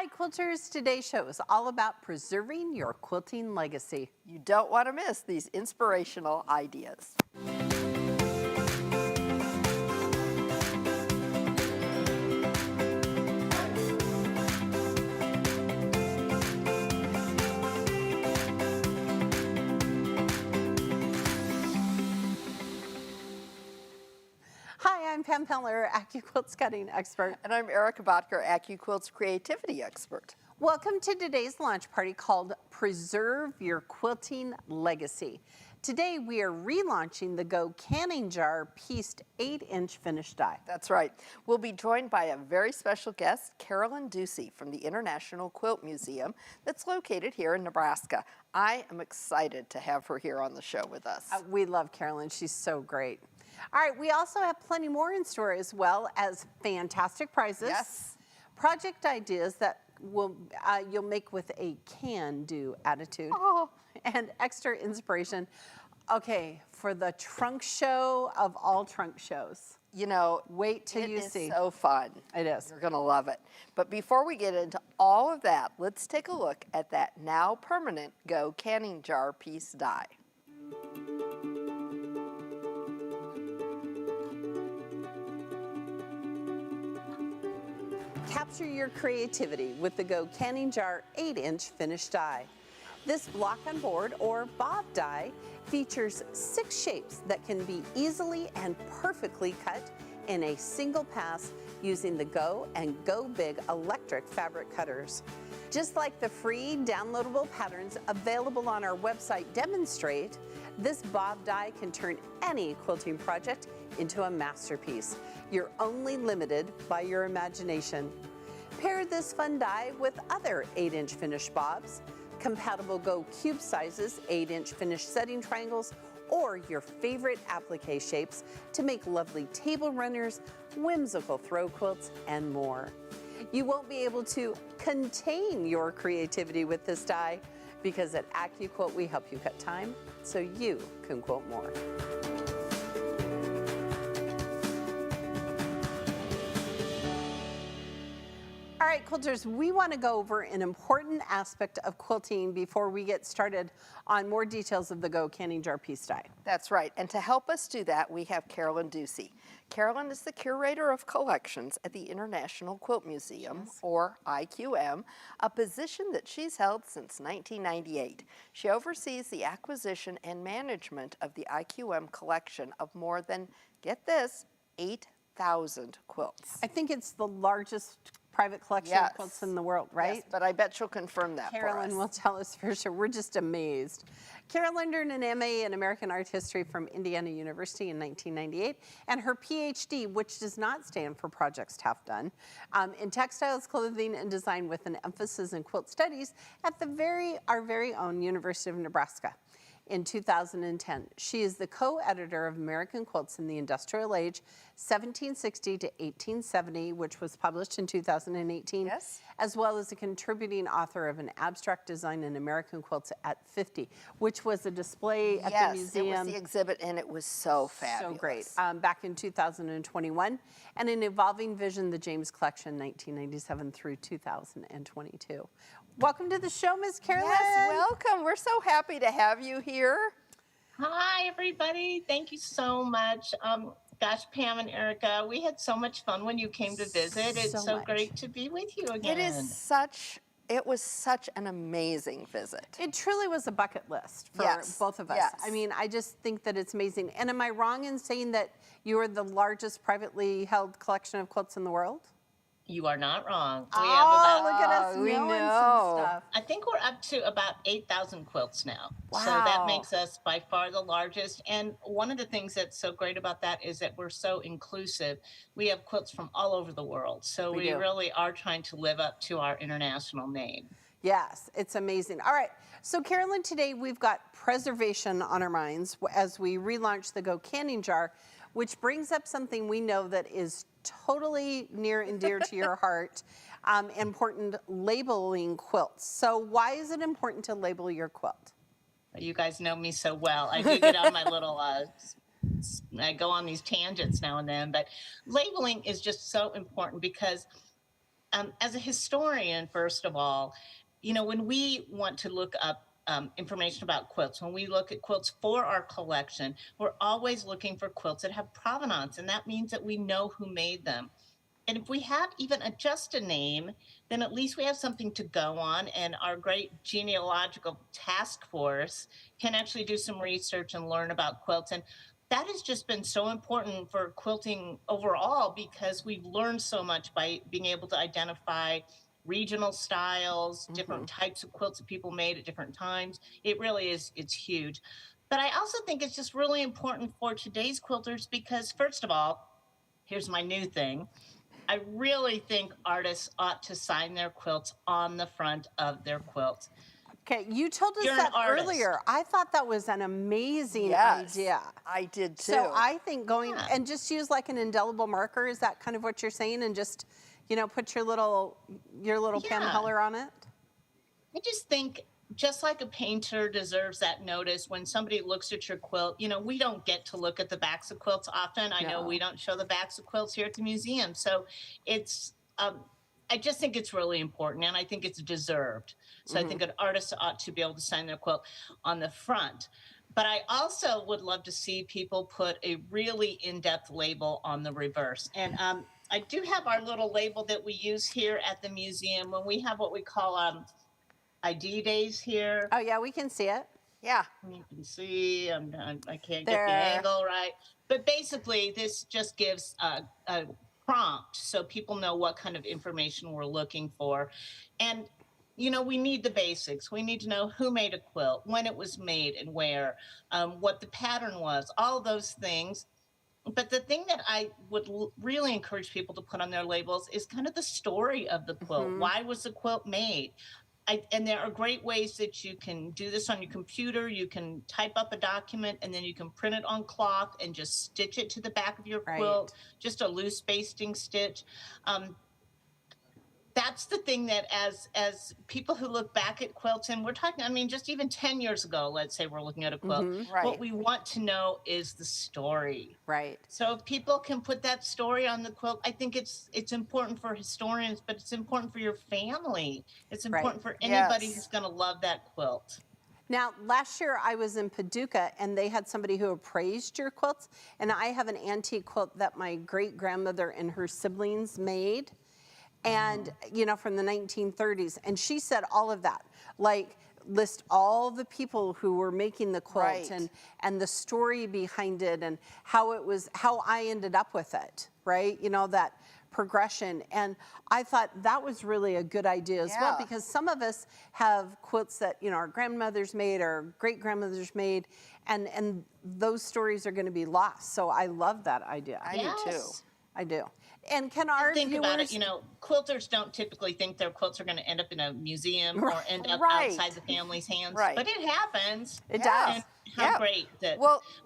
Hi, quilters. Today's show is all about preserving your quilting legacy. You don't want to miss these inspirational ideas. Hi, I'm Pam and Erica, AccuQuilts cutting expert. And I'm Erica Botker, AccuQuilts creativity expert. Welcome to today's launch party called Preserve Your Quilting Legacy. Today we are relaunching the Go Canning Jar pieced 8-inch finished die. That's right. We'll be joined by a very special guest, Carolyn Ducey from the International Quilt Museum that's located here in Nebraska. I am excited to have her here on the show with us. We love Carolyn. She's so great. All right, we also have plenty more in store as well as fantastic prizes. Yes. Project ideas that you'll make with a can-do attitude. Oh. And extra inspiration. Okay, for the trunk show of all trunk shows. You know, wait till you see. It is so fun. It is. You're going to love it. But before we get into all of that, let's take a look at that now permanent Go Canning Jar piece die. Capture your creativity with the Go Canning Jar 8-inch finished die. This block on board or bob die features 6 shapes that can be easily and perfectly cut in a single pass using the Go and Go Big electric fabric cutters. Just like the free downloadable patterns available on our website demonstrate, this bob die can turn any quilting project into a masterpiece. You're only limited by your imagination. Pair this fun die with other 8-inch finished bobs, compatible Go cube sizes, 8-inch finished setting triangles, or your favorite applique shapes to make lovely table runners, whimsical throw quilts, and more. You won't be able to contain your creativity with this die because at AccuQuilt we help you cut time so you can quilt more. All right, quilters, we want to go over an important aspect of quilting before we get started on more details of the Go Canning Jar piece die. That's right, and to help us do that, we have Carolyn Ducey. Carolyn is the curator of collections at the International Quilt Museum, or IQM, a position that she's held since 1998. She oversees the acquisition and management of the IQM collection of more than, get this, 8,000 quilts. I think it's the largest private collection of quilts in the world, right? Yes, but I bet she'll confirm that for us. Carolyn will tell us for sure. We're just amazed. Carolyn earned an MA in American Art History from Indiana University in 1998, and her PhD, which does not stand for Projects Half Done, in textiles, clothing, and design with an emphasis in quilt studies at our very own University of Nebraska. In 2010. She is the co-editor of American Quilts in the Industrial Age, 1760 to 1870, which was published in 2018, as well as a contributing author of an abstract design in American Quilts at 50, which was a display at the museum. Yes, it was the exhibit, and it was so fabulous. So great. Back in 2021, and an Evolving Vision, the James Collection, 1997 through 2022. Welcome to the show, Ms. Carolyn. Yes, welcome. We're so happy to have you here. Hi, everybody. Thank you so much. Gosh, Pam and Erica, we had so much fun when you came to visit. It's so great to be with you again. It was such an amazing visit. It truly was a bucket list for both of us. Yes. I mean, I just think that it's amazing. And am I wrong in saying that you are the largest privately held collection of quilts in the world? You are not wrong. We have about, look at us we knowing know. some stuff. I think we're up to about 8,000 quilts now. Wow. So that makes us by far the largest. And one of the things that's so great about that is that we're so inclusive. We have quilts from all over the world. So we really are trying to live up to our international name. Yes, it's amazing. All right, so Carolyn, today we've got preservation on our minds as we relaunch the Go Canning Jar, which brings up something we know that is totally near and dear to your heart, important, labeling quilts. So why is it important to label your quilt? You guys know me so well. I do get on my little, I go on these tangents now and then, but labeling is just so important because as a historian, first of all, when we want to look up information about quilts, when we look at quilts for our collection, we're always looking for quilts that have provenance, and that means that we know who made them. And if we have even just a name, then at least we have something to go on, and our great genealogical task force can actually do some research and learn about quilts. And that has just been so important for quilting overall, because we've learned so much by being able to identify regional styles, different types of quilts that people made at different times. It really is, it's huge. But I also think it's just really important for today's quilters because, first of all, here's my new thing. I really think artists ought to sign their quilts on the front of their quilt. Okay, you told us You're that an artist. earlier. I thought that was an amazing Yes, idea. I did too. So I think going and just use like an indelible marker. Is that kind of what you're saying? And just, put your little pen color on it. I just think, just like a painter deserves that notice when somebody looks at your quilt, we don't get to look at the backs of quilts often. I know we don't show the backs of quilts here at the museum. So it's, I just think it's really important, and I think it's deserved. So I think an artist ought to be able to sign their quilt on the front. But I also would love to see people put a really in-depth label on the reverse. And I do have our little label that we use here at the museum when we have what we call ID days here. Oh yeah, we can see it. Yeah. You can see, I can't There. get the angle right. But basically, this just gives a prompt so people know what kind of information we're looking for. And, we need the basics. We need to know who made a quilt, when it was made and where, what the pattern was, all those things. But the thing that I would really encourage people to put on their labels is kind of the story of the quilt. Why was the quilt made? And there are great ways that you can do this on your computer. You can type up a document and then you can print it on cloth and just stitch it to the back of your quilt, just a loose basting stitch. That's the thing that as people who look back at quilts, and we're talking, just even 10 years ago, let's say we're looking at a quilt, what we want to know is the story. Right. So if people can put that story on the quilt, I think it's important for historians, but it's important for your family. It's important for anybody who's going to love that quilt. Now, last year I was in Paducah and they had somebody who appraised your quilts, and I have an antique quilt that my great-grandmother and her siblings made. And, from the 1930s. And she said all of that, like list all the people who were making the quilt and the story behind it and how I ended up with it, right? That progression. And I thought that was really a good idea as well, because some of us have quilts that, our grandmothers made or great-grandmothers made, and those stories are going to be lost. So I love that idea. I do too. I do. And can our think viewers... about it, quilters don't typically think their quilts are going to end up in a museum or end up outside the family's hands. But it happens. It does. And how great that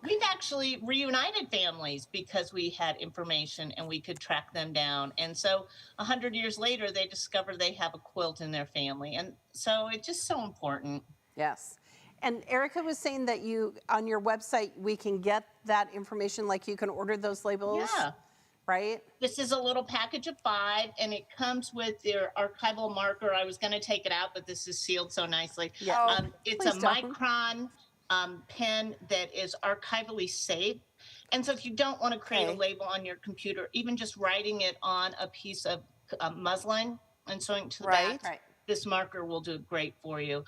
we've actually reunited families because we had information and we could track them down. And so 100 years later, they discover they have a quilt in their family. And so it's just so important. Yes. And Erica was saying that on your website, we can get that information, like you can order those labels. Yeah. Right? This is a little package of 5, and it comes with your archival marker. I was going to take it out, but this is sealed so nicely. Yeah. It's a micron pen that is archivally safe. And so if you don't want to create a label on your computer, even just writing it on a piece of muslin and sewing it to the back, this marker will do great for you.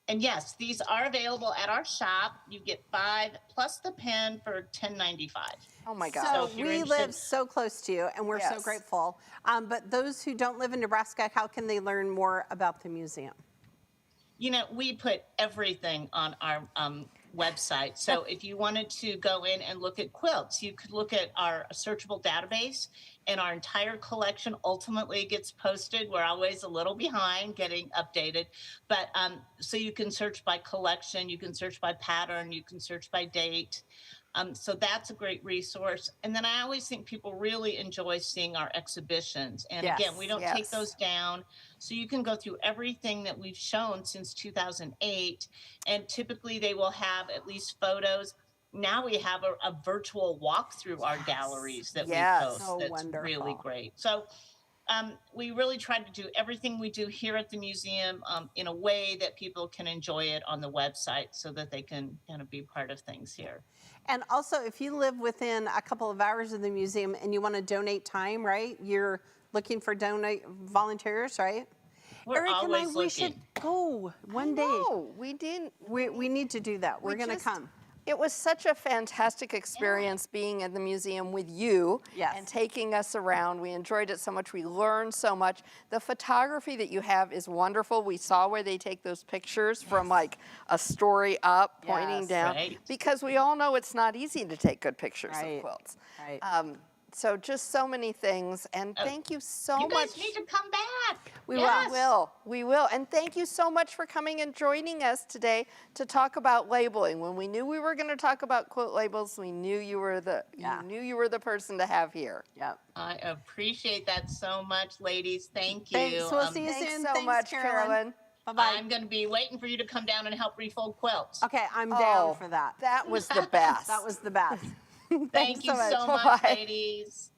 And yes, these are available at our shop. You get 5 plus the pen for $10.95. Oh my God. So we live so close to you, and we're so grateful. But those who don't live in Nebraska, how can they learn more about the museum? We put everything on our website. So if you wanted to go in and look at quilts, you could look at our searchable database, and our entire collection ultimately gets posted. We're always a little behind getting updated, but so you can search by collection, you can search by pattern, you can search by date. So that's a great resource. And then I always think people really enjoy seeing our exhibitions. And again, we don't take those down. So you can go through everything that we've shown since 2008. And typically they will have at least photos. Now we have a virtual walk through our galleries that we post. So that's wonderful. Really great. So we really try to do everything we do here at the museum in a way that people can enjoy it on the website so that they can kind of be part of things here. And also, if you live within a couple of hours of the museum and you want to donate time, right? You're looking for donate volunteers, right? We're Eric and I, always we should go one day. No, we didn't. We need to do that. We're going to come. It was such a fantastic experience being at the museum with you and taking us around. We enjoyed it so much. We learned so much. The photography that you have is wonderful. We saw where they take those pictures from like a story up, pointing down, because we all know it's not easy to take good pictures of quilts. So just so many things, and thank you so much. You guys need to come back. We will. And thank you so much for coming and joining us today to talk about labeling. When we knew we were going to talk about quilt labels, we knew you were the person to have here. Yep. I appreciate that so much, ladies. Thank you. Thanks. We'll see you soon. Thanks so much, Carolyn. Bye-bye. I'm going to be waiting for you to come down and help refold quilts. Okay, I'm down for that. That was the best. That was the best. Thank you so much, ladies.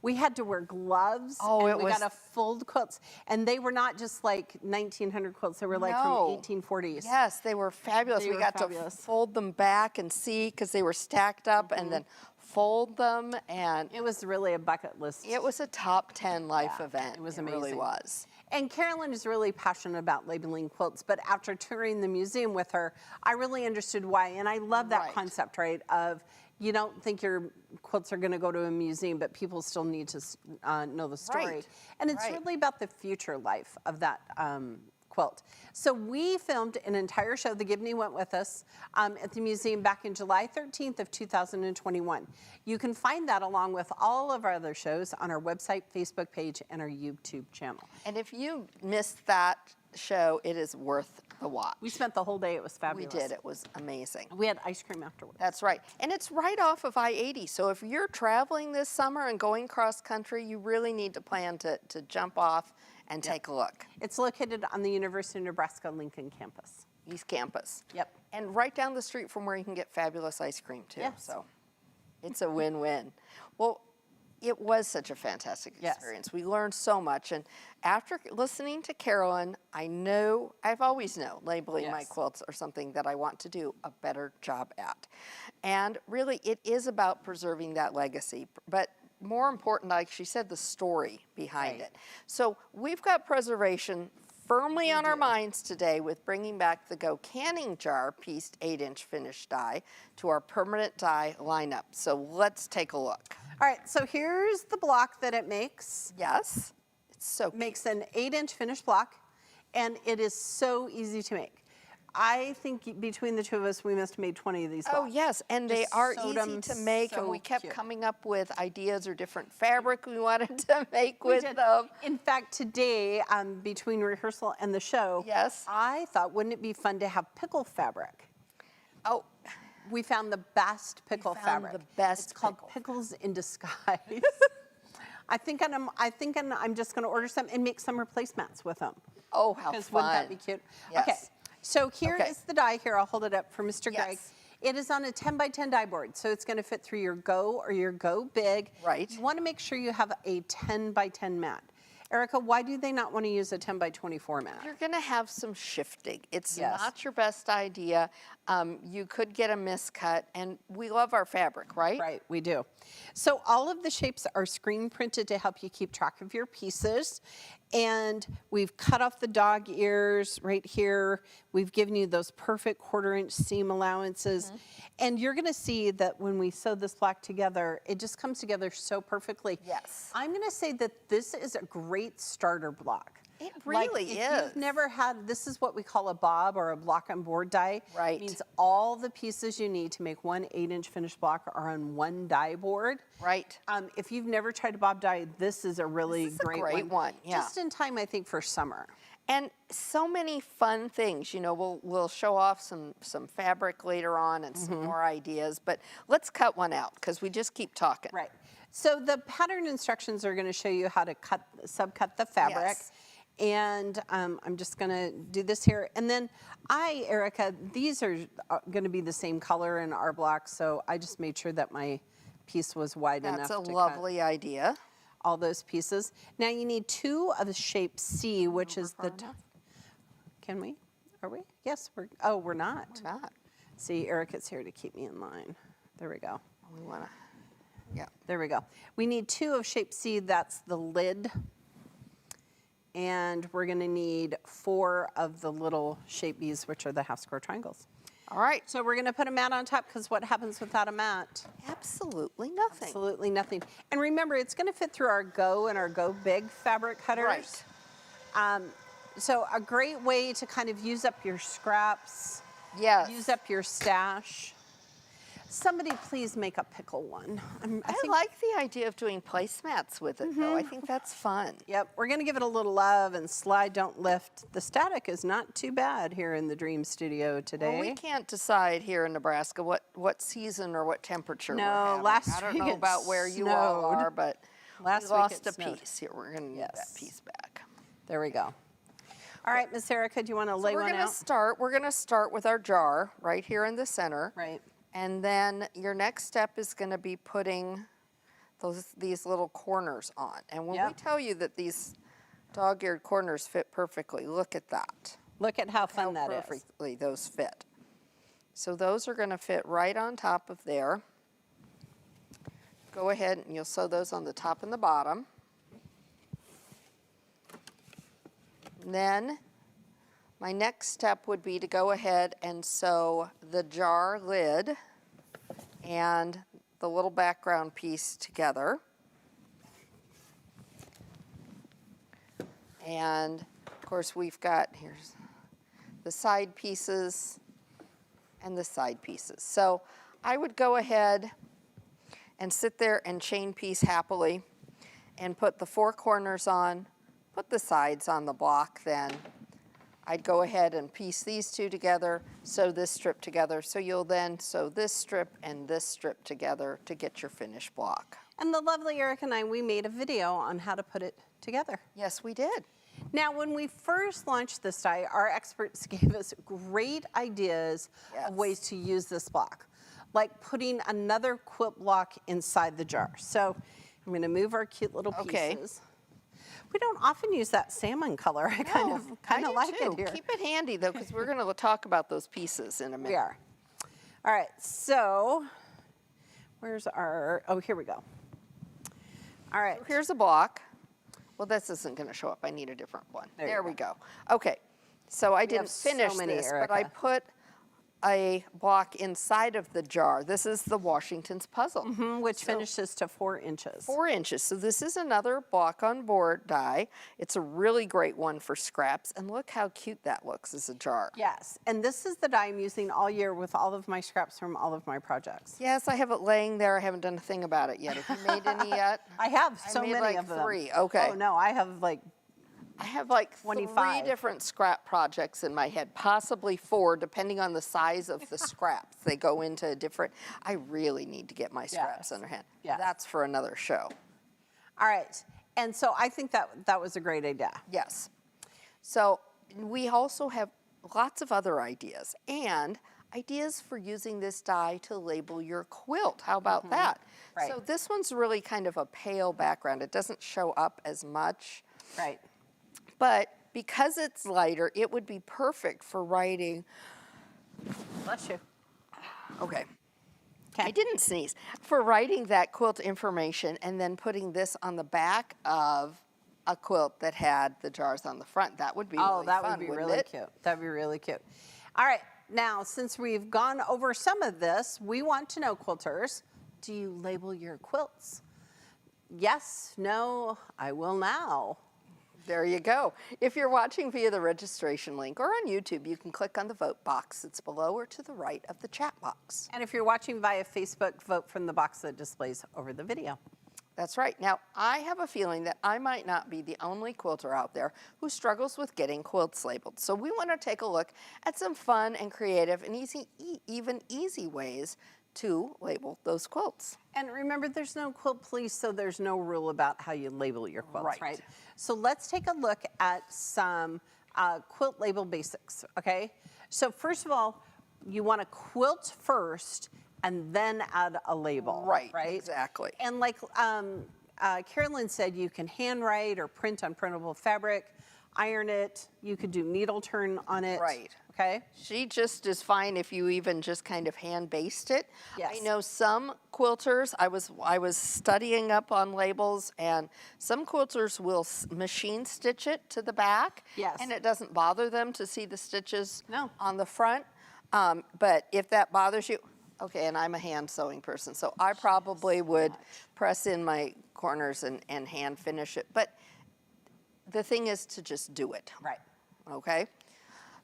We had to wear gloves. Oh, and we got to fold quilts. And they were not just like 1900 quilts. They were like from 1840s. Yes, they were fabulous. We got to fold them back and see because they were stacked up and then fold them. And it was really a bucket list. It was a top 10 life event. It was amazing. It really was. And Carolyn is really passionate about labeling quilts, but after touring the museum with her, I really understood why. And I love that concept, right, of you don't think your quilts are going to go to a museum, but people still need to know the story. And it's really about the future life of that quilt. So we filmed an entire show. The Gibney went with us at the museum back in July 13th of 2021. You can find that along with all of our other shows on our website, Facebook page, and our YouTube channel. And if you missed that show, it is worth the watch. We spent the whole day. It was fabulous. We did. It was amazing. We had ice cream afterwards. That's right. And it's right off of I-80. So if you're traveling this summer and going cross country, you really need to plan to jump off and take a look. It's located on the University of Nebraska-Lincoln campus. East Campus. Yep. And right down the street from where you can get fabulous ice cream too. Yes. So it's a win-win. Well, it was such a fantastic experience. We learned so much. And after listening to Carolyn, I've always known labeling my quilts are something that I want to do a better job at. And really, it is about preserving that legacy. But more important, like she said, the story behind it. So we've got preservation firmly on our minds today with bringing back the Go Canning Jar pieced 8-inch finished die to our permanent die lineup. So let's take a look. All right, so here's the block that it makes. Yes, it's so cute. Makes an 8-inch finished block, and it is so easy to make. I think between the two of us, we must have made 20 of these blocks. Oh, yes, and they are easy to make, and we kept coming up with ideas or different fabric we wanted to make with them. In fact, today, between rehearsal and the show, I thought, wouldn't it be fun to have pickle fabric? Oh. We found the best pickle fabric. The best. It's called Pickles in Disguise. I think I'm just going to order some and make some replacements with them. Oh, how fun! Because wouldn't that be cute? Yes. Okay. So here is the die. Here, I'll hold it up for Mr. Greg. It is on a 10 by 10 die board, so it's going to fit through your Go or your Go Big. Right. You want to make sure you have a 10 by 10 mat. Erica, why do they not want to use a 10 by 24 mat? You're going to have some shifting. It's not your best idea. You could get a miscut, and we love our fabric, right? Right, we do. So all of the shapes are screen printed to help you keep track of your pieces. And we've cut off the dog ears right here. We've given you those perfect 1/4-inch seam allowances. And you're gonna see that when we sew this block together, it just comes together so perfectly. Yes. I'm gonna say that this is a great starter block. It really is. is. If you've never had, this is what we call a bob or a block on board die. Right. It means all the pieces you need to make one 8-inch finished block are on one die board. Right. If you've never tried a bob die, this is a really great one. Yeah. Just in time, I think, for summer. And so many fun things. You know, we'll show off some fabric later on and some more ideas. But let's cut one out because we just keep talking. Right. So the pattern instructions are going to show you how to subcut the fabric. Yes. And I'm just going to do this here. And then Erica, these are going to be the same color in our block, so I just made sure that my piece was wide enough to cut. That's a lovely idea. all those pieces. Now you need 2 of the shape C, which is the, can we? Are we? Yes, we're not. We're not. See, Erica's here to keep me in line. There we go. We want to, yeah. There we go. We need 2 of shape C, that's the lid. And we're gonna need 4 of the little shape Bs, which are the half square triangles. All right. So we're gonna put a mat on top, because what happens without a mat? Absolutely nothing. Absolutely nothing. And remember, it's gonna fit through our Go and our Go Big fabric cutters. Right. So a great way to kind of use up your scraps, Yes. use up your stash. Somebody please make a pickle one. I like the idea of doing placemats with it, though. I think that's fun. Yep, we're gonna give it a little love and slide, don't lift. The static is not too bad here in the Dream Studio today. Well, we can't decide here in Nebraska what season or what temperature we're No, having. last I don't week know it about where you all snowed. are, but Last we week lost it a snowed. piece. Here, we're going to need that Yes. piece back. There we go. All right, Miss Erica, do you want to lay We're one going out? to start. We're going to start with our jar right here in the center. Right. And then your next step is going to be putting these little corners on. And when we Yep. tell you that these dog-eared corners fit perfectly, look at that. Look at how fun How that is. perfectly those fit. So those are going to fit right on top of there. Go ahead and you'll sew those on the top and the bottom. And then my next step would be to go ahead and sew the jar lid and the little background piece together. And of course we've got, here's the side pieces and the side pieces. So I would go ahead and sit there and chain piece happily and put the 4 corners on, put the sides on the block then. I'd go ahead and piece these 2 together, sew this strip together, so you'll then sew this strip and this strip together to get your finished block. And the lovely Erica and I, we made a video on how to put it together. Yes, we did. Now, when we first launched this die, our experts gave us great ideas Yes. of ways to use this block, like putting another quilt block inside the jar. So I'm going to move our cute little Okay. pieces. We don't often use that salmon color. I kind of I do like too. it here. Keep it handy though, because we're going to talk about those pieces in a minute. We are. All right, so where's our, oh, here we go. All right. So here's a block. Well, this isn't going to show up. I need a different one. There you There go. we go. Okay, so I didn't have so finish many, this, but I Erica. put a block inside of the jar. This is the Washington's puzzle. Which finishes to 4 inches. 4 inches. So this is another block on board die. It's a really great one for scraps. And look how cute that looks as a jar. Yes, and this is the die I'm using all year with all of my scraps from all of my projects. Yes, I have it laying there. I haven't done a thing about it yet. Have you made any yet? I have so made many like of them. 3. Okay. Oh no, I have like, I have like 25. 3 different scrap projects in my head, possibly 4, depending on the size of the scraps. They go into different, I really need to get my scraps Yes. under hand. Yes. That's for another show. all right. And so I think that was a great idea. Yes. So we also have lots of other ideas and ideas for using this die to label your quilt. How about that? Right. So this one's really kind of a pale background. It doesn't show up as much. Right. But because it's lighter, it would be perfect for writing. Bless you. Okay. Okay. I didn't sneeze. For writing that quilt information and then putting this on the back of a quilt that had the jars on the front. That would be Oh, really that fun, would be wouldn't really it? cute. That'd be really cute. All right. Now, since we've gone over some of this, we want to know, quilters, do you label your quilts? Yes, no, I will now. There you go. If you're watching via the registration link or on YouTube, you can click on the vote box that's below or to the right of the chat box. And if you're watching via Facebook, vote from the box that displays over the video. That's right. Now, I have a feeling that I might not be the only quilter out there who struggles with getting quilts labeled. So we want to take a look at some fun and creative and even easy ways to label those quilts. And remember, there's no quilt police, so there's no rule about how you label your quilts, right? So let's take a look at some quilt label basics, okay? So first of all, you want to quilt first and then add a label, Right, right? exactly. And like Carolyn said you can handwrite or print on printable fabric, iron it. You could do needle turn on it. Right. Okay. She just is fine if you even just kind of hand baste it. Yes. I know some quilters, I was studying up on labels, and some quilters will machine stitch it to the back. Yes. And it doesn't bother them to see the stitches No. on the front. But if that bothers you, okay, and I'm a hand sewing person, so I probably would press in my corners and hand finish it. But the thing is to just do it. Right. Okay?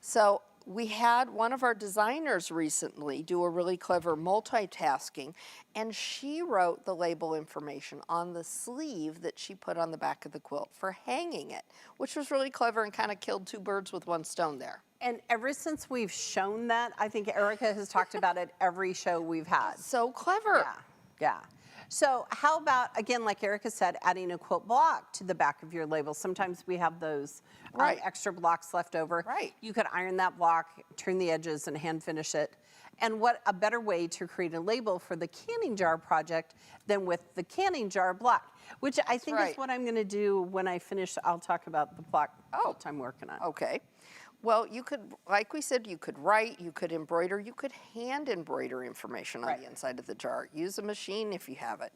So we had one of our designers recently do a really clever multitasking, and she wrote the label information on the sleeve that she put on the back of the quilt for hanging it, which was really clever and kind of killed two birds with one stone there. And ever since we've shown that, I think Erica has talked about it every show we've had. So clever. Yeah, yeah. So how about, again, like Erica said, adding a quilt block to the back of your label? Sometimes we have those Right. extra blocks left over. Right. You could iron that block, turn the edges, and hand finish it. And what a better way to create a label for the canning jar project than with the canning jar block, which I think is right. what I'm going to do when I finish. I'll talk about the block Oh. I'm working on. Okay. Well, you could, like we said, you could write, you could embroider, you could hand embroider information on Right. the inside of the jar. Use a machine if you have it.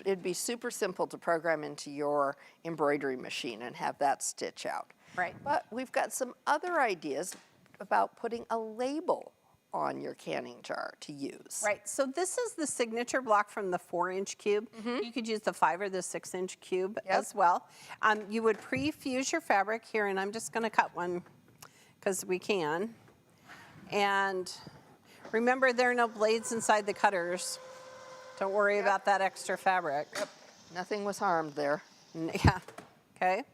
It'd be super simple to program into your embroidery machine and have that stitch out. Right. But we've got some other ideas about putting a label on your canning jar to use. Right, so this is the signature block from the 4-inch cube. You could use the 5 or the 6-inch cube as well. You would pre-fuse your fabric here, and I'm just gonna cut one because we can. And remember, there are no blades inside the cutters. Don't worry about that extra fabric. Yep. Nothing was harmed there. Yeah, okay.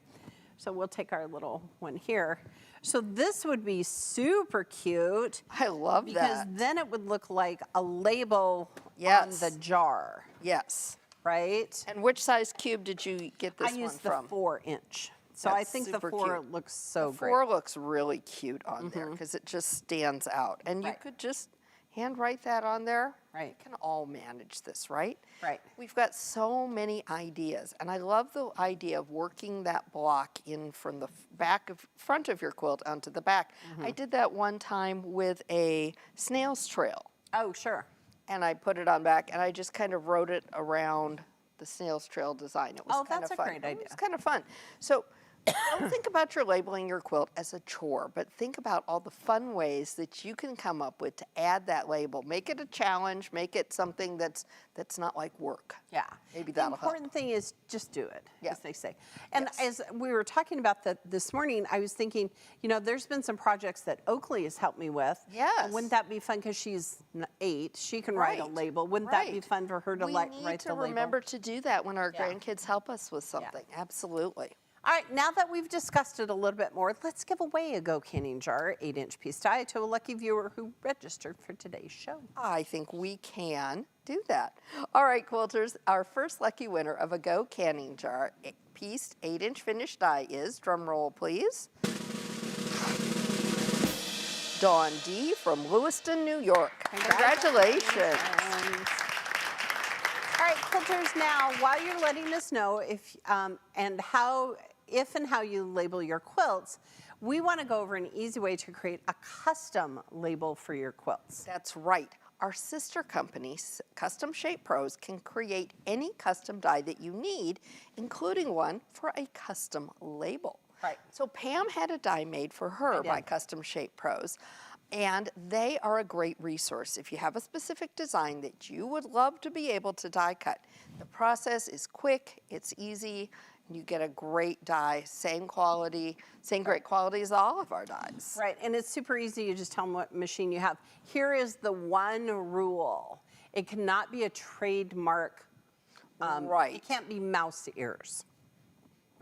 So we'll take our little one here. So this would be super cute. I love because that. then it would look like a label Yes. on the jar, Yes. right? And which size cube did you get this I used one from? the 4-inch. So I That's think the super 4 cute. looks so The great. 4 looks really cute on there because it just stands out. And you Right. could just hand write that on there. Right. We can all manage this, right? Right. We've got so many ideas. And I love the idea of working that block in from the front of your quilt onto the back. I did that one time with a snail's trail. Oh, sure. And I put it on back, and I just kind of wrote it around the snail's trail design. It was Oh, kind that's of a fun. great idea. It was kind of fun. So don't think about your labeling your quilt as a chore, but think about all the fun ways that you can come up with to add that label. Make it a challenge. Make it something that's not like work. Yeah. Maybe The that'll help. important thing is just do it, Yeah. as they say. And Yes. as we were talking about that this morning, I was thinking, you know, there's been some projects that Oakley has helped me with. Yes. And wouldn't that be fun? Because she's 8, she can write a Right. label. Wouldn't that be Right. fun for her to We write need the to label? remember to do that when our Yeah. grandkids help us with something. Absolutely. All right, now that we've discussed it a little bit more, let's give away a Go Canning Jar 8-inch piece die to a lucky viewer who registered for today's show. I think we can do that. All right, quilters, our first lucky winner of a Go Canning Jar piece 8-inch finished die is, drum roll please, Dawn D. from Lewiston, New York. Congratulations. All right, quilters, now while you're letting us know if and how you label your quilts, we want to go over an easy way to create a custom label for your quilts. That's right. Our sister company, Custom Shape Pros, can create any custom die that you need, including one for a custom label. Right. So Pam had a die made for her by Custom Shape Pros, and they are a great resource if you have a specific design that you would love to be able to die cut. The process is quick, it's easy, and you get a great die, same quality, same great quality as all of our dies. Right, and it's super easy. You just tell them what machine you have. Here is the one rule. It cannot be a trademark. Right. It can't be mouse ears.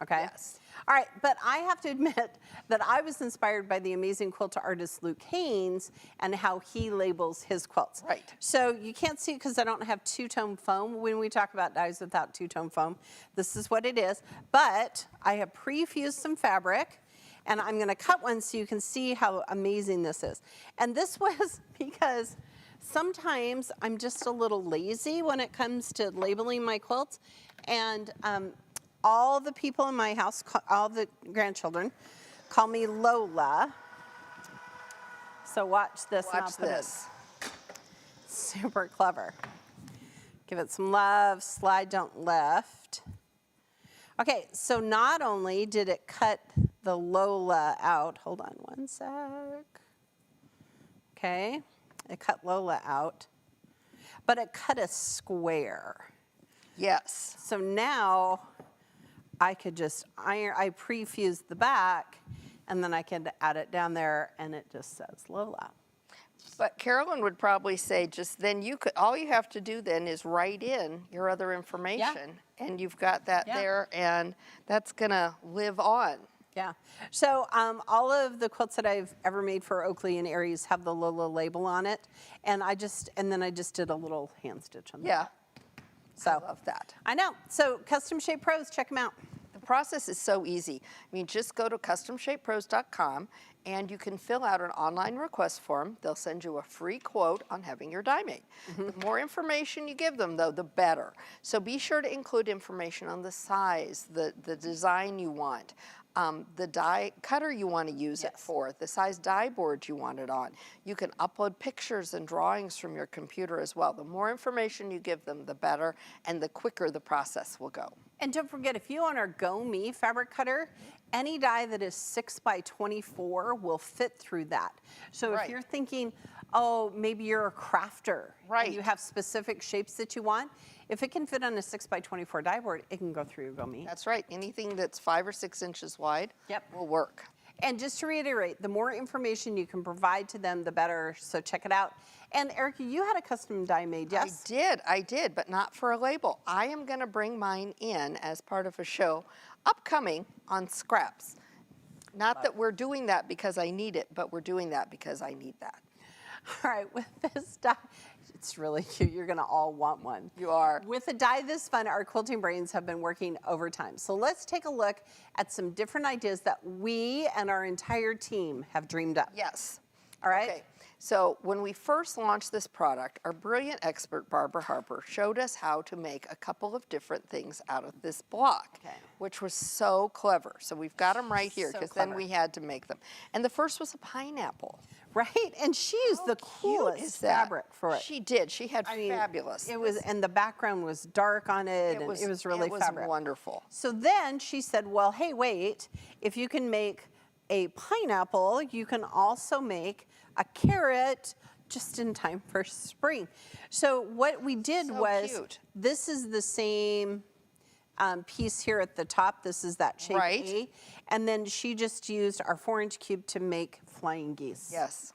Okay? Yes. All right, but I have to admit that I was inspired by the amazing quilter artist Luke Haynes and how he labels his quilts. Right. So you can't see it because I don't have two-tone foam when we talk about dies without two-tone foam. This is what it is, but I have pre-fused some fabric, and I'm gonna cut one so you can see how amazing this is. And this was because sometimes I'm just a little lazy when it comes to labeling my quilts, And all the people in my house, all the grandchildren, call me Lola. So watch this. Watch this. Super clever. Give it some love. Slide, don't lift. Okay, so not only did it cut the Lola out, hold on one sec. Okay, it cut Lola out, but it cut a square. Yes. So now I could just I pre-fused the back, and then I can add it down there, and it just says Lola. But Carolyn would probably say just then all you have to do then is write in your other information, and you've got that there, and that's gonna live on. Yeah. So all of the quilts that I've ever made for Oakley and Aries have the Lola label on it, and then I just did a little hand stitch on that. Yeah. So I love that. I know. So Custom Shape Pros, check them out. The process is so easy. I mean, just go to customshapepros.com and you can fill out an online request form. They'll send you a free quote on having your die made. The more information you give them, though, the better. So be sure to include information on the size, the design you want, the die cutter you want to use it for, the size die board you want it on. You can upload pictures and drawings from your computer as well. The more information you give them, the better, and the quicker the process will go. And don't forget, if you own our Go Me fabric cutter, any die that is 6 by 24 will fit through that. So if you're thinking, oh, maybe you're a crafter, and you have specific shapes that you want, if it can fit on a 6 by 24 die board, it can go through your Go Me. That's right. Anything that's 5 or 6 inches wide will work. And just to reiterate, the more information you can provide to them, the better. So check it out. And Erica, you had a custom die made, yes? I did, but not for a label. I am going to bring mine in as part of a show upcoming on scraps. Not that we're doing that because I need it, but we're doing that because I need that. All right, with this die, it's really cute. You're going to all want one. You are. With a die this fun, our quilting brains have been working overtime. So let's take a look at some different ideas that we and our entire team have dreamed up. Yes. All right? Okay. So when we first launched this product, our brilliant expert, Barbara Harper, showed us how to make a couple of different things out of this block, which was so clever. So we've got them right here, because then we had to make them. And the first was a pineapple. Right? And she used the coolest fabric for it. She did. She had fabulous. It was, and the background was dark on it, and it was really fabric. Wonderful. So then she said, well, hey, wait, if you can make a pineapple, you can also make a carrot just in time for spring. So what we did was, this is the same piece here at the top. This is that shape A. And then she just used our 4-inch cube to make flying geese. Yes.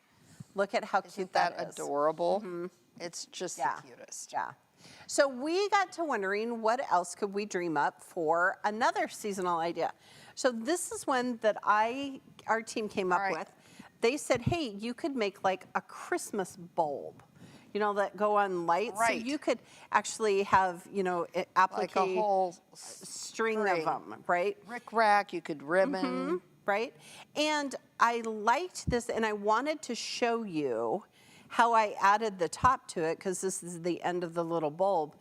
Look at how cute that is. Isn't that adorable? It's just the cutest. Yeah. So we got to wondering, what else could we dream up for another seasonal idea? So this is one that our team came up with. They said, hey, you could make like a Christmas bulb, you know, that go on lights. So you could actually have, you know, applique like a whole string of them, right? Rick-rack, you could ribbon. Right? And I liked this, and I wanted to show you how I added the top to it, because this is the end of the little bulb.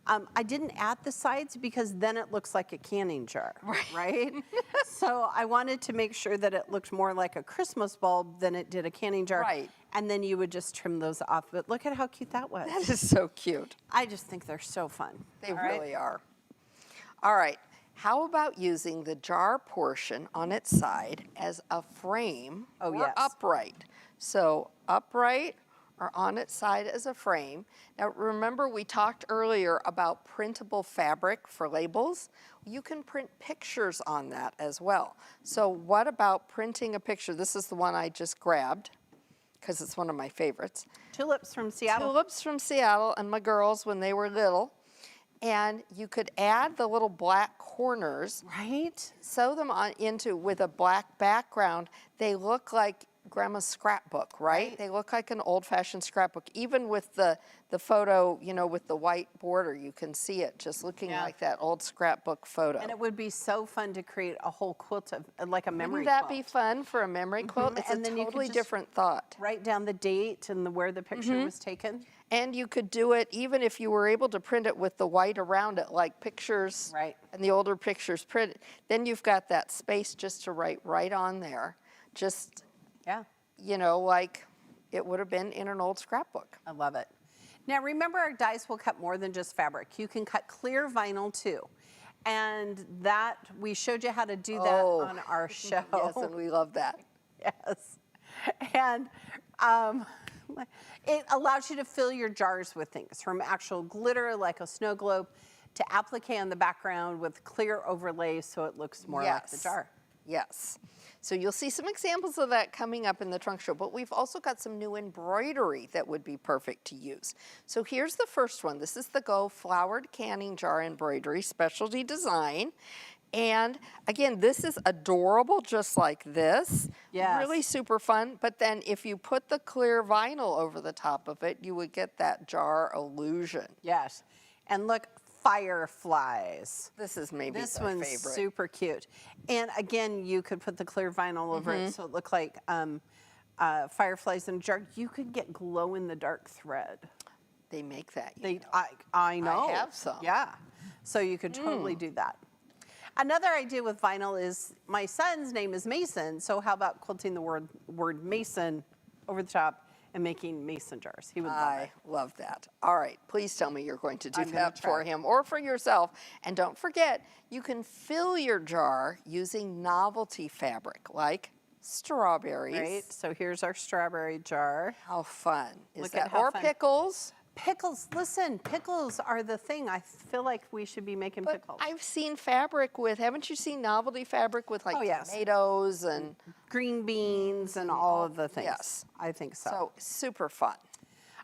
I didn't add the sides because then it looks like a canning jar, right? So I wanted to make sure that it looked more like a Christmas bulb than it did a canning jar. Right. And then you would just trim those off. But look at how cute that was. That is so cute. I just think they're so fun. They really are. All right. How about using the jar portion on its side as a frame or upright? So upright or on its side as a frame. Now remember, we talked earlier about printable fabric for labels. You can print pictures on that as well. So what about printing a picture? This is the one I just grabbed because it's one of my favorites. Tulips from Seattle. Tulips from Seattle, and my girls when they were little. And you could add the little black corners. Right. Sew them on into with a black background. They look like Grandma's scrapbook, right? They look like an old-fashioned scrapbook. Even with the photo, you know, with the white border, you can see it just looking like that old scrapbook photo. And it would be so fun to create a whole quilt of, like a memory quilt. quilt. Wouldn't that be fun for a memory quilt? It's a totally different thought. Write down the date and where the picture was taken. And you could do it even if you were able to print it with the white around it, like pictures Right. and the older pictures printed. Then you've got that space just to write right on there. Just, Yeah. you know, like it would have been in an old scrapbook. I love it. Now remember, our dies will cut more than just fabric. You can cut clear vinyl too. And that, we showed you how to do that on our show. Yes, and we love that. Yes. And it allows you to fill your jars with things, from actual glitter like a snow globe to applique on the background with clear overlay so it looks more like the jar. Yes. So you'll see some examples of that coming up in the trunk show, but we've also got some new embroidery that would be perfect to use. So here's the first one. This is the Go Flowered Canning Jar Embroidery Specialty Design. And again, this is adorable, just like this. Yes. Really super fun. But then if you put the clear vinyl over the top of it, you would get that jar illusion. Yes. And look, fireflies. This is maybe This my one's favorite. super cute. And again, you could put the clear vinyl over it so it looked like fireflies in a jar. You could get glow in the dark thread. They make that. I know. I have some. Yeah. So you could totally do that. Another idea with vinyl is, my son's name is Mason, so how about quilting the word Mason over the top and making mason jars? He would love it. I love that. All right, please tell me you're going to do I'm gonna that for try. him or for yourself. And don't forget, you can fill your jar using novelty fabric like strawberries. Right, so here's our strawberry jar. How fun is Look that? at how Or fun. pickles. Pickles, listen, pickles are the thing. I feel like we should be making But pickles. I've seen fabric with, haven't you seen novelty fabric with like Oh, yes. tomatoes and Green beans and all of the things. Yes. I think so. so super fun.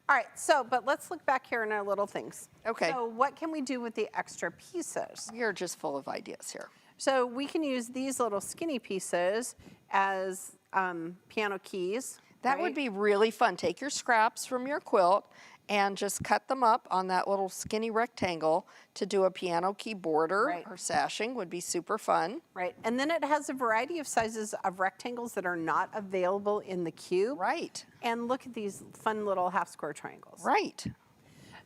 All right, so, but let's look back here in our little things. Okay. So what can we do with the extra pieces? You're just full of ideas here. So we can use these little skinny pieces as piano keys. That would be really fun. Take your scraps from your quilt and just cut them up on that little skinny rectangle to do a piano key border Right. or sashing would be super fun. Right, and then it has a variety of sizes of rectangles that are not available in the cube. Right, And look at these fun little half square triangles. right.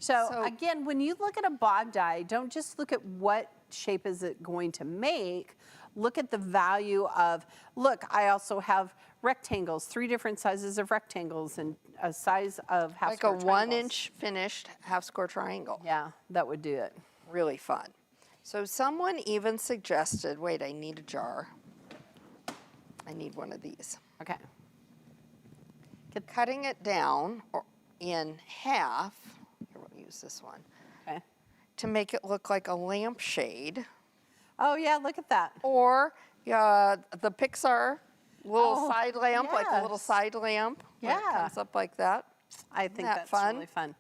So again, when you look at a bob die, don't just look at what shape is it going to make. Look at the value of, look, I also have rectangles, 3 different sizes of rectangles and a size of half Like a square triangles. 1-inch finished half square triangle. Yeah, that would do it. Really fun. So someone even suggested, wait, I need a jar. I need one of these. Okay. Cutting it down in half, here we'll use this one, Okay. to make it look like a lampshade. Oh yeah, look at that. Or the Pixar little Oh, side lamp, like a little yes. side lamp. where it Yeah. comes up like that. I think that that's fun? really fun.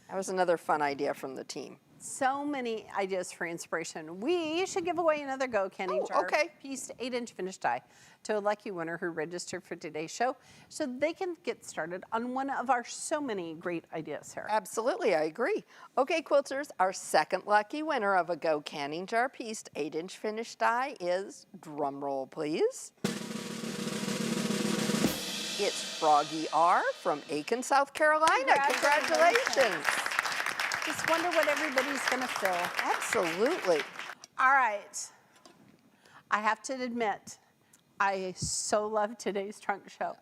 That was another fun idea from the team. So many ideas for inspiration. We should give away another Go Canning Oh, Jar okay. piece 8-inch finished die to a lucky winner who registered for today's show so they can get started on one of our so many great ideas here. Absolutely, I agree. Okay, quilters, our second lucky winner of a Go Canning Jar pieced 8-inch finished die is, drum roll please, it's Froggy R from Aiken, South Carolina. Congratulations. Just wonder what everybody's going to feel. Absolutely. All right. I have to admit, I so love today's trunk show.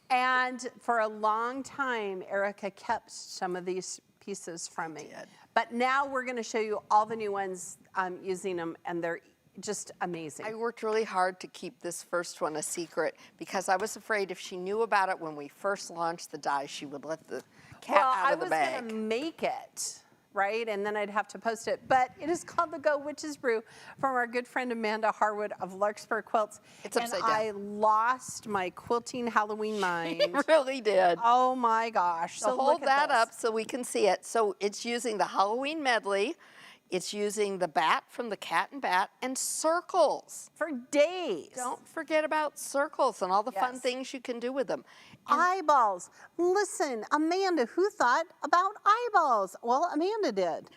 And for a long time, Erica kept some of these pieces from me. did. But now we're going to show you all the new ones using them, and they're just amazing. I worked really hard to keep this first one a secret because I was afraid if she knew about it when we first launched the die, she would let the cat out of the bag. I was going to make it, right? And then I'd have to post it. But it is called the Go Witch's Brew from our good friend Amanda Harwood of Larkspur Quilts. It's upside down. I lost my quilting Halloween mind. It really did. Oh my gosh. So look hold at that this. up so we can see it. So it's using the Halloween medley. It's using the bat from the Cat and Bat and circles. For days. Don't forget about circles and all the fun Yes. things you can do with them. Eyeballs. Listen, Amanda, who thought about eyeballs? Well, Amanda did.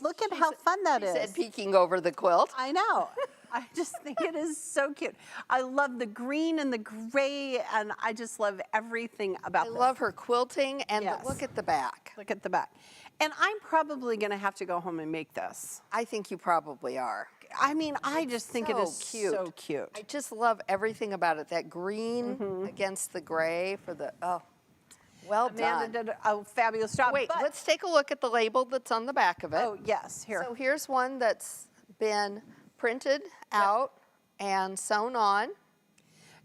Look at how fun that She is. said peeking over the quilt. I know. I just think it is so cute. I love the green and the gray, and I just love everything about this. I love her quilting, and Yes. look at the back. Look at the back. And I'm probably going to have to go home and make this. I think you probably are. I mean, I just think it is so cute. I just love everything about it. That green against the gray for the, well done. Amanda did a fabulous job. Wait, but- let's take a look at the label that's on the back of it. Oh, yes, here. So here's one that's been printed out and sewn on.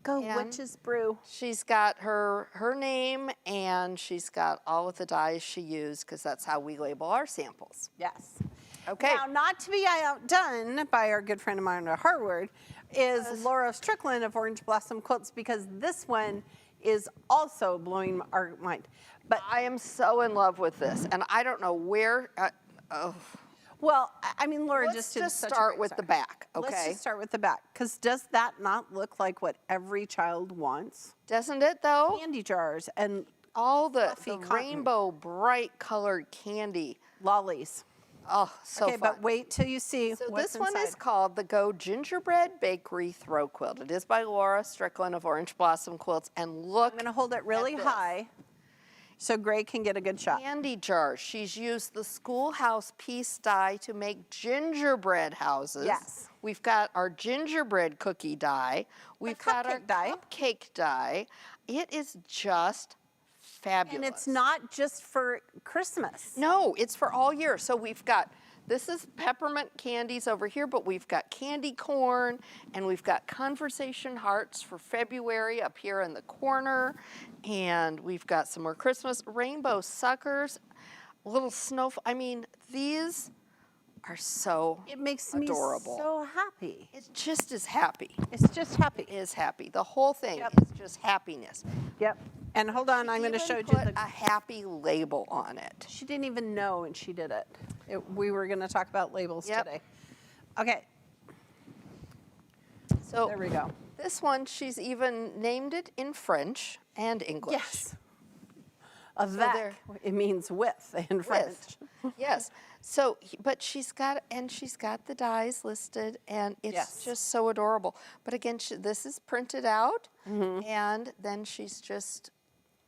Go and Witch's Brew. She's got her name, and she's got all of the dyes she used, because that's how we label our samples. Yes. Okay. Now, not to be outdone by our good friend Amanda Harward is Laura Strickland of Orange Blossom Quilts, because this one is also blowing our mind. But I am so in love with this, and I don't know where. well, I mean, Laura Let's did just such a start great with the start. back, Let's okay? just start with the back, because does that not look like what every child wants? Doesn't it though? Candy jars and All the fluffy cotton. rainbow bright colored candy. lollies. Oh, so Okay, fun. but wait till you see So what's this one is inside. called the Go Gingerbread Bakery Throw Quilt. It is by Laura Strickland of Orange Blossom Quilts. And look, I'm going to hold it really this. high so Gray can get a good shot. candy jars. She's used the schoolhouse piece die to make gingerbread houses. Yes. We've got our gingerbread cookie die. We've got our cupcake die. cupcake die. It is just fabulous. And it's not just for Christmas. No, it's for all year. So we've got, this is peppermint candies over here, but we've got candy corn, and we've got conversation hearts for February up here in the corner, and we've got some more Christmas rainbow suckers, little snow. I mean, these are so It makes adorable. me so happy. It just is happy. It's just happy. It is happy. The whole thing Yep. is just happiness. Yep. And hold on, I'm going to Even show you put the. a happy label on it. She didn't even know, and she did it. We were going to talk about labels Yep. today. Okay, So there we go. this one, she's even named it in French and English. Yes. Avec, there- it means with in French. With. Yes. So, but she's got the dies listed, and it's Yes. just so adorable. But again, this is printed out, Mm-hmm. and then she's just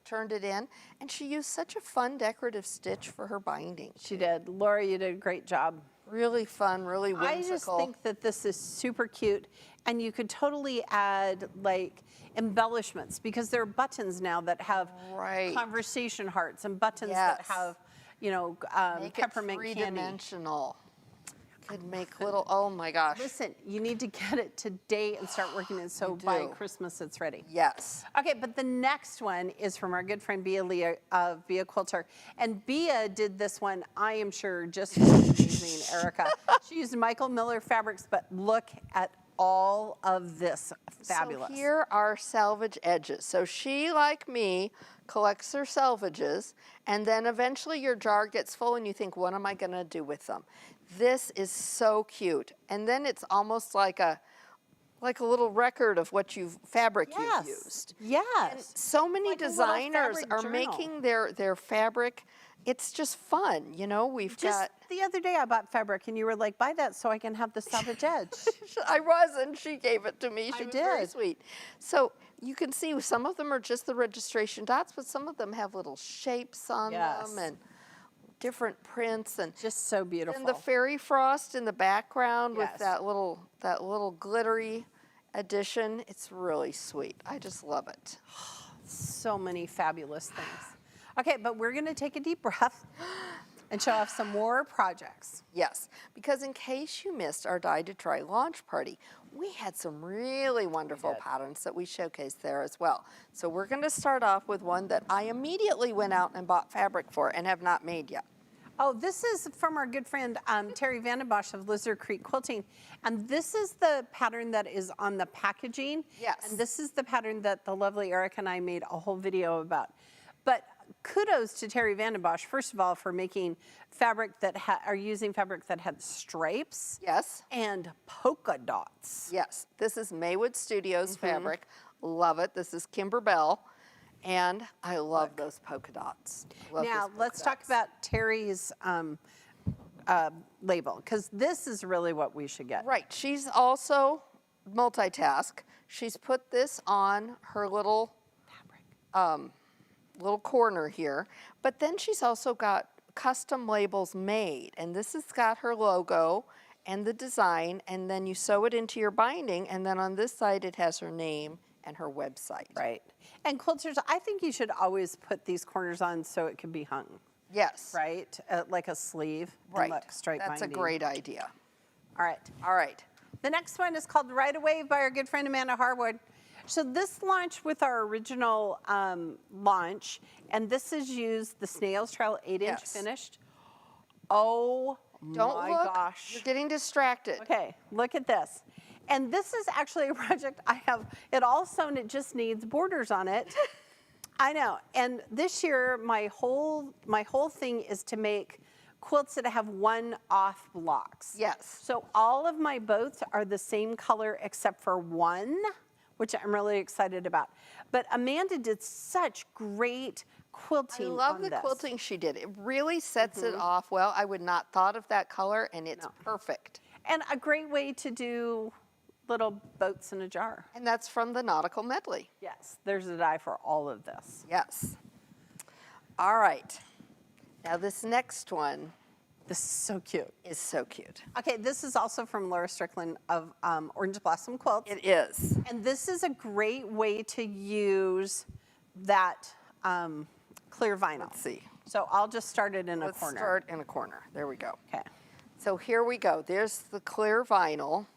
turned it in, and she used such a fun decorative stitch for her binding. She did. Laura, you did a great job. Really fun, really whimsical. I just think that this is super cute, and you could totally add like embellishments, because there are buttons now that have Right. conversation hearts and buttons that Yes. have, you know, Make peppermint it candy. three-dimensional. Could make little. Oh my gosh. Listen, you need to get it today and start working it so You by do. Christmas it's ready. Yes. Okay, but the next one is from our good friend Bea Lee of Bea Quilter. And Bea did this one, I am sure, just as amazing, Erica. She used Michael Miller fabrics, but look at all of this. Fabulous. So here are salvage edges. So she, like me, collects her salvages, and then eventually your jar gets full and you think, what am I going to do with them? This is so cute. And then it's almost like a little record of what fabric Yes. you've used. Yes. So many Like a little designers fabric are journal. making their fabric. It's just fun, you know. We've Just got. the other day I bought fabric and you were like, buy that so I can have the salvage edge. I was, and she gave it to me. She I was very did. sweet. So you can see some of them are just the registration dots, but some of them have little shapes on Yes. them and different prints, and Just so beautiful. the fairy frost in the background Yes. with that little glittery addition. It's really sweet. I just love it. So many fabulous things. Okay, but we're going to take a deep breath and show off some more projects. Yes, because in case you missed our Die to Try launch party, we had some really wonderful patterns that we showcased there as well. So we're going to start off with one that I immediately went out and bought fabric for and have not made yet. Oh, this is from our good friend Terry Vandenbosch of Lizard Creek Quilting. And this is the pattern that is on the packaging. Yes. And this is the pattern that the lovely Erica and I made a whole video about. But kudos to Terry Vandenbosch, first of all, for making fabric that using fabric that had stripes. Yes. And polka dots. Yes, this is Maywood Studios fabric. Love it. This is Kimber Bell. And I love those polka dots. Love Now, those let's polka talk dots. about Terry's label, because this is really what we should get. Right. She's also multitask. She's put this on her little little corner here, but then she's also got custom labels made, and this has got her logo and the design, and then you sew it into your binding, and then on this side it has her name and her website. Right. And quilters, I think you should always put these corners on so it can be hung. Yes. Right? Like a sleeve. Right. And look, straight That's binding. a great idea. All right. All right. The next one is called Right Away by our good friend Amanda Harwood. So this launched with our original launch, and this is used the Snail's Trail 8-inch Yes. finished. Oh Don't my look. gosh. You're getting distracted. Okay, look at this. And this is actually a project I have it all sewn, it just needs borders on it. I know. And this year my whole thing is to make quilts that have one-off blocks. Yes. So all of my boats are the same color except for one, which I'm really excited about. But Amanda did such great quilting I love on the this. quilting she did. It really sets it off well. I would not thought of that color, and it's perfect. And a great way to do little boats in a jar. And that's from the Nautical Medley. Yes, there's a die for all of this. Yes. All right. Now this next one This is so cute. is so cute. Okay, this is also from Laura Strickland of Orange Blossom Quilts. It is. And this is a great way to use that clear vinyl. Let's see. So I'll just start it in Let's a corner. start in a corner. There we go. Okay. So here we go. There's the clear vinyl.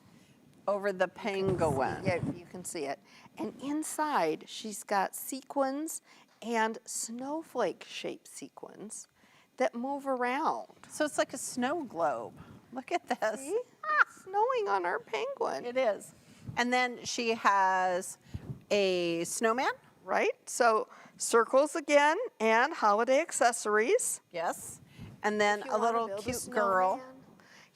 Over the penguin. Yeah, you can see it. And inside, she's got sequins and snowflake-shaped sequins that move around. So it's like a snow globe. Look at this. See? It's snowing on our penguin. It is. And then she has a snowman. Right? So circles again and holiday accessories. Yes. And then If you a wanna little build a cute girl. snowman.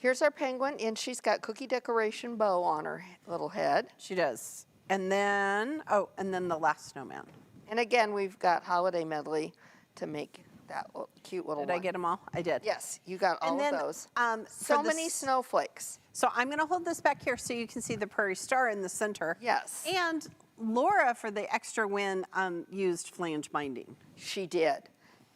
Here's our penguin, and she's got cookie decoration bow on her little head. She does. And then, and then the last snowman. And again, we've got holiday medley to make that cute little Did one. I get them all? I did. Yes, you got all And then, of those. for So the many snowflakes. So I'm going to hold this back here so you can see the prairie star in the center. Yes. And Laura, for the extra win, used flange binding. She did.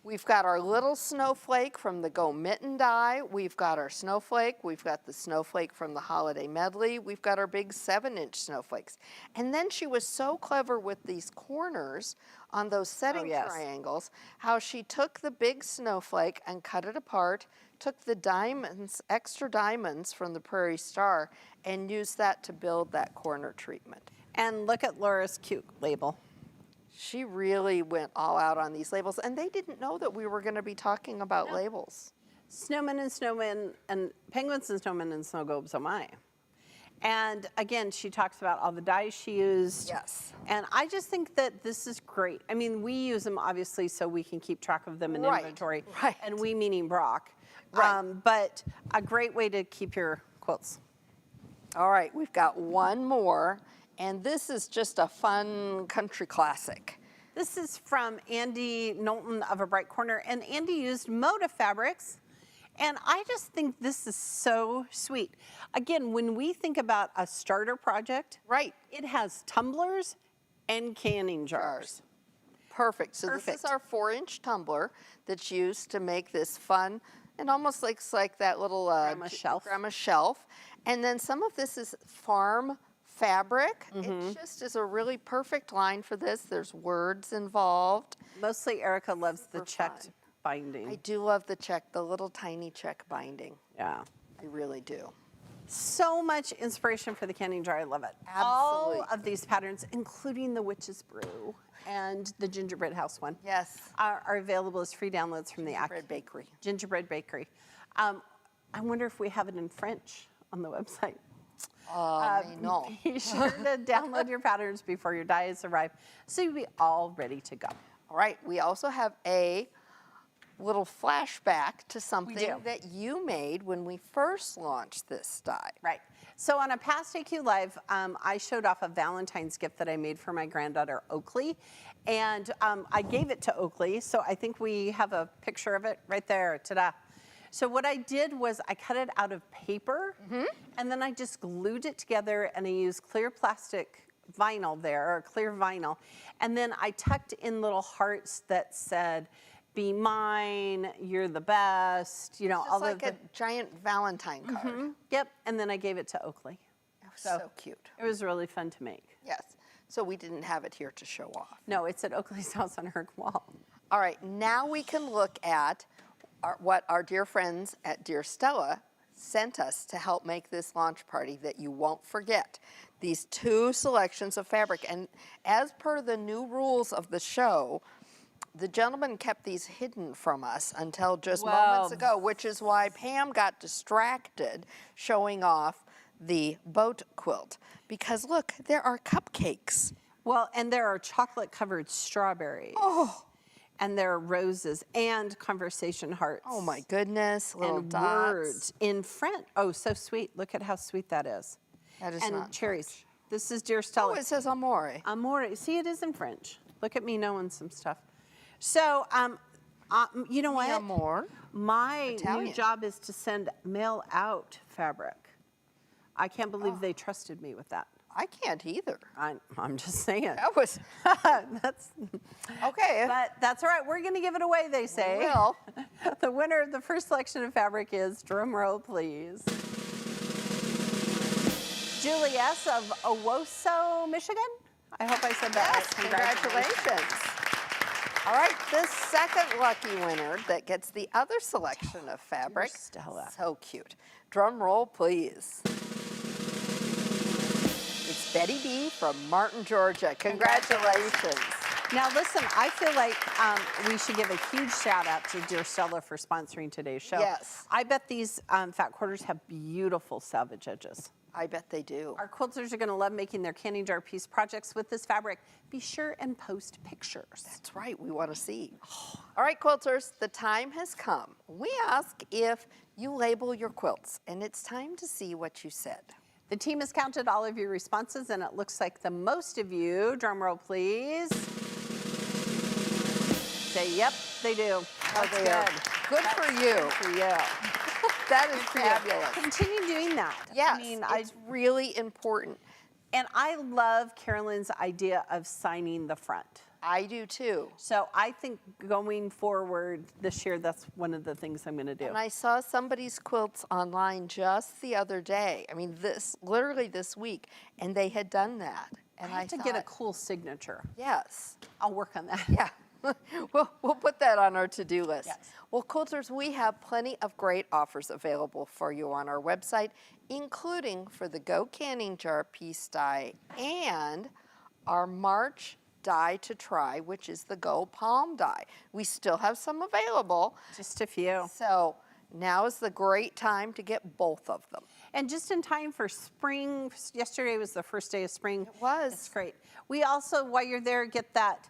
We've got our little snowflake from the Go Mitten die. We've got our snowflake. We've got the snowflake from the holiday medley. We've got our big 7-inch snowflakes. And then she was so clever with these corners on those setting yes. triangles, how she took the big snowflake and cut it apart, took the diamonds, extra diamonds from the Prairie Star, and used that to build that corner treatment. And look at Laura's cute label. She really went all out on these labels, and they didn't know that we were going to be talking about labels. Snowmen and penguins and snowmen and snow globes, oh my. And again, she talks about all the dyes she used. Yes. And I just think that this is great. I mean, we use them obviously so we can keep track of them in Right, inventory. right. And we meaning Brock. Right. But a great way to keep your quilts. All right, we've got one more, and this is just a fun country classic. This is from Andy Knowlton of A Bright Corner, and Andy used Moda fabrics, and I just think this is so sweet. Again, when we think about a starter project, Right. it has tumblers and canning jars. Perfect. So this is Perfect. our 4-inch tumbler that's used to make this fun, and almost looks like that little grandma shelf. And then some of this is farm fabric. It just is a really perfect line for this. There's words involved. Mostly Erica loves the Super checked fun. binding. I do love the check, the little tiny check binding. Yeah. I really do. So much inspiration for the canning jar. I love it. Absolutely. All of these patterns, including the Witch's Brew and the Gingerbread House one, Yes. are available as free downloads from the Bread Bakery. Gingerbread Bakery. I wonder if we have it in French on the website. No. Be sure to download your patterns before your dies arrive so you'll be all ready to go. All right, we also have a little flashback to something do. that you made when we first launched this die. Right. So on a past AQ Live, I showed off a Valentine's gift that I made for my granddaughter, Oakley. And I gave it to Oakley, so I think we have a picture of it right there. Ta-da. So what I did was I cut it out of paper, and then I just glued it together, and I used clear plastic vinyl there, or clear vinyl, and then I tucked in little hearts that said, "Be mine, you're the best," you know, Just all like of a giant Valentine card. Yep, and then I gave it to Oakley. So cute. It was really fun to make. Yes. So we didn't have it here to show off. No, it's at Oakley's house on her wall. All right, now we can look at what our dear friends at Dear Stella sent us to help make this launch party that you won't forget. These 2 selections of fabric. And as per the new rules of the show, the gentleman kept these hidden from us until just moments ago, which is why Pam got distracted showing off the boat quilt. Because look, there are cupcakes. Well, and there are chocolate-covered strawberries. Oh. And there are roses and conversation hearts. Oh my goodness, little and dots. words in French. Oh, so sweet. Look at how sweet that is. That is and not cherries. French. This is Dear Stella. Oh, it says amore. Amore. See, it is in French. Look at me knowing some stuff. So, you know what? Amore. My Italian. new job is to send mail out fabric. I can't believe they trusted me with that. I can't either. I'm just saying. That was That's okay. But that's all right. We're going to give it away, they say. Well, The winner of the first selection of fabric is, drum roll, please, Julie S. of Owosso, Michigan. I hope I said that yes, right. congratulations. All right, this second lucky winner that gets the other selection of fabric. Stella. So cute. Drum roll, please. It's Betty B. from Martin, Georgia. Congratulations. Now, listen, I feel like we should give a huge shout out to Dear Stella for sponsoring today's show. Yes. I bet these fat quarters have beautiful salvage edges. I bet they do. Our quilters are going to love making their canning jar piece projects with this fabric. Be sure and post pictures. That's right, we want to see. All right, quilters, the time has come. We ask if you label your quilts, and it's time to see what you said. The team has counted all of your responses, and it looks like the most of you, drum roll please, say yep, they do. That's they good. are. Good for you. Good for you. That is fabulous. Continue doing that. Yes, I mean, it's really important. And I love Carolyn's idea of signing the front. I do too. So I think going forward this year, that's one of the things I'm going to do. And I saw somebody's quilts online just the other day. I mean, literally this week, and they had done that. And I have to get a cool signature. Yes. I'll work on that. Yeah. We'll put that on our to-do list. Yes. Well, quilters, we have plenty of great offers available for you on our website, including for the Go Canning Jar piece die and our March die to try, which is the Go Palm die. We still have some available. Just a few. So now is the great time to get both of them. And just in time for spring. Yesterday was the first day of spring. It was. It's great. We also, while you're there, get that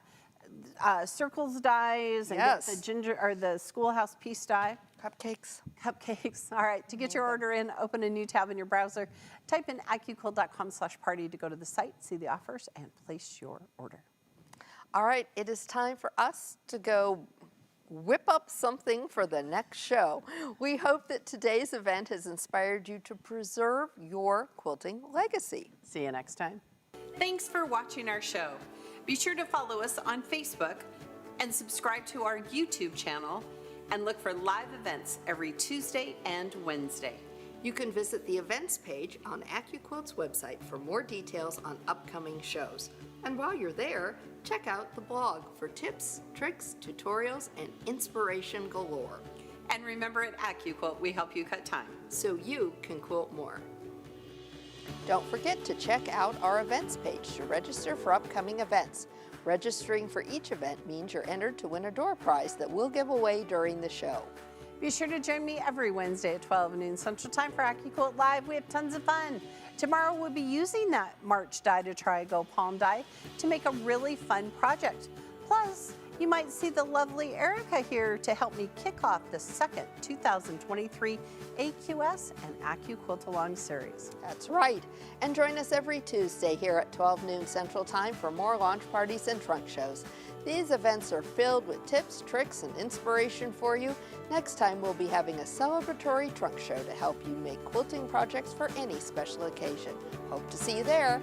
circles dies and Yes. get the ginger or the schoolhouse piece die. Cupcakes. Cupcakes. All right. To get your order in, open a new tab in your browser. Type in accuquilt.com/party to go to the site, see the offers, and place your order. All right, it is time for us to go whip up something for the next show. We hope that today's event has inspired you to preserve your quilting legacy. See you next time. Thanks for watching our show. Be sure to follow us on Facebook and subscribe to our YouTube channel and look for live events every Tuesday and Wednesday. You can visit the events page on AccuQuilt's website for more details on upcoming shows. And while you're there, check out the blog for tips, tricks, tutorials, and inspiration galore. And remember, at AccuQuilt, we help you cut time. So you can quilt more. Don't forget to check out our events page to register for upcoming events. Registering for each event means you're entered to win a door prize that we'll give away during the show. Be sure to join me every Wednesday at 12 noon Central Time for AccuQuilt Live. We have tons of fun. Tomorrow we'll be using that March die to try Go Palm die to make a really fun project. Plus, you might see the lovely Erica here to help me kick off the second 2023 AQS and AccuQuilt Along series. That's right. And join us every Tuesday here at 12 noon Central Time for more launch parties and trunk shows. These events are filled with tips, tricks, and inspiration for you. Next time, we'll be having a celebratory trunk show to help you make quilting projects for any special occasion. Hope to see you there.